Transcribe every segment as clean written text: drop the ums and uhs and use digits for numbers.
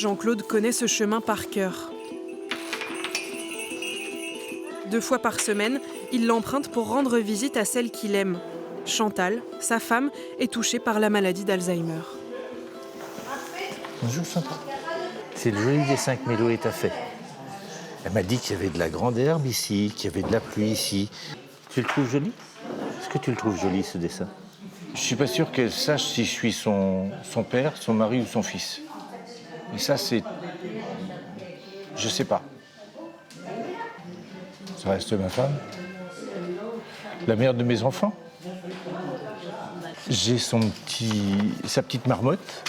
Jean-Claude connaît ce chemin par cœur. 2 fois par semaine, il l'emprunte pour rendre visite à celle qu'il aime. Chantal, sa femme, est touchée par la maladie d'Alzheimer. Bonjour Chantal. C'est le joli dessin que Mélo t'a fait. Elle m'a dit qu'il y avait de la grande herbe ici, qu'il y avait de la pluie ici. Tu le trouves joli? Est-ce que tu le trouves joli, ce dessin? Je suis pas sûr qu'elle sache si je suis son père, son mari ou son fils. Et ça, c'est... Je sais pas. Ça reste ma femme. La mère de mes enfants. J'ai sa petite marmotte.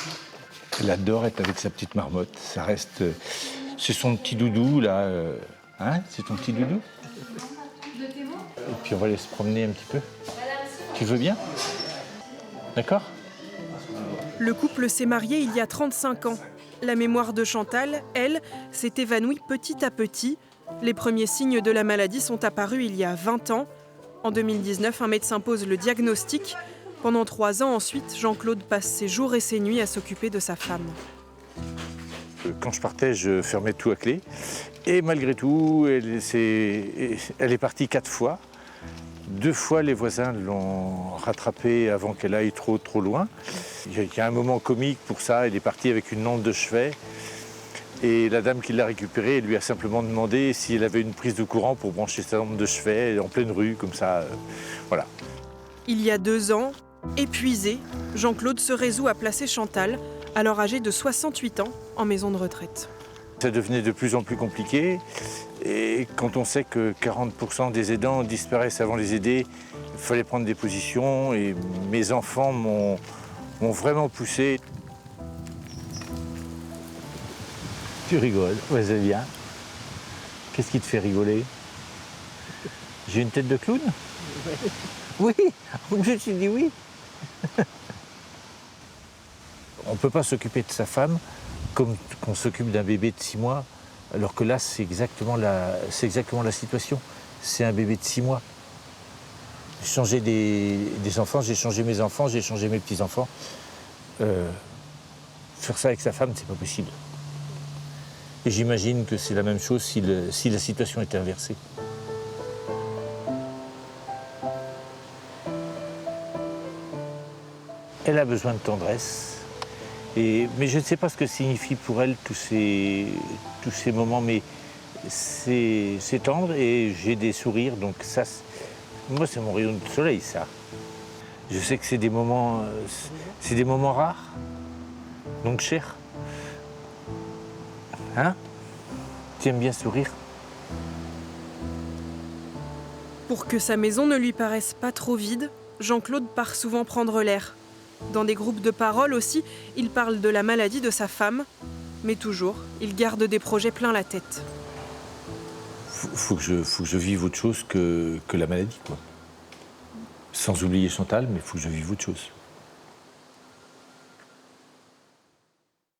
Elle adore être avec sa petite marmotte. Ça reste... C'est son petit doudou, là. Hein? C'est ton petit doudou? Et puis on va aller se promener un petit peu. Tu veux bien? D'accord? Le couple s'est marié il y a 35 ans. La mémoire de Chantal, elle, s'est évanouie petit à petit. Les premiers signes de la maladie sont apparus il y a 20 ans. En 2019, un médecin pose le diagnostic. Pendant 3 ans ensuite, Jean-Claude passe ses jours et ses nuits à s'occuper de sa femme. Quand je partais, je fermais tout à clé. Et malgré tout, elle est partie 4 fois. 2 fois, les voisins l'ont rattrapée avant qu'elle aille trop loin. Il y a un moment comique pour ça. Elle est partie avec une lampe de chevet. Et la dame qui l'a récupérée, elle lui a simplement demandé si elle avait une prise de courant pour brancher sa lampe de chevet en pleine rue, comme ça. Voilà. Il y a 2 ans, épuisé, Jean-Claude se résout à placer Chantal, alors âgée de 68 ans, en maison de retraite. Ça devenait de plus en plus compliqué. Et quand on sait que 40% des aidants disparaissent avant les aider, il fallait prendre des positions. Et mes enfants m'ont vraiment poussé. Tu rigoles, ouais, c'est bien. Qu'est-ce qui te fait rigoler? J'ai une tête de clown? Oui, je me suis dit oui. On ne peut pas s'occuper de sa femme comme on s'occupe d'un bébé de 6 mois, alors que là, c'est exactement la situation. C'est un bébé de 6 mois. J'ai changé des enfants, j'ai changé mes enfants, j'ai changé mes petits-enfants. Faire ça avec sa femme, c'est pas possible. Et j'imagine que c'est la même chose si la situation était inversée. Elle a besoin de tendresse. Mais je ne sais pas ce que signifie pour elle tous ces moments, mais c'est tendre et j'ai des sourires, donc ça, moi c'est mon rayon de soleil, ça. Je sais que c'est des moments rares, donc chers. Hein? Tu aimes bien sourire? Pour que sa maison ne lui paraisse pas trop vide, Jean-Claude part souvent prendre l'air. Dans des groupes de parole aussi, il parle de la maladie de sa femme. Mais toujours, il garde des projets plein la tête. Faut que je vive autre chose que la maladie, quoi. Sans oublier Chantal, mais il faut que je vive autre chose.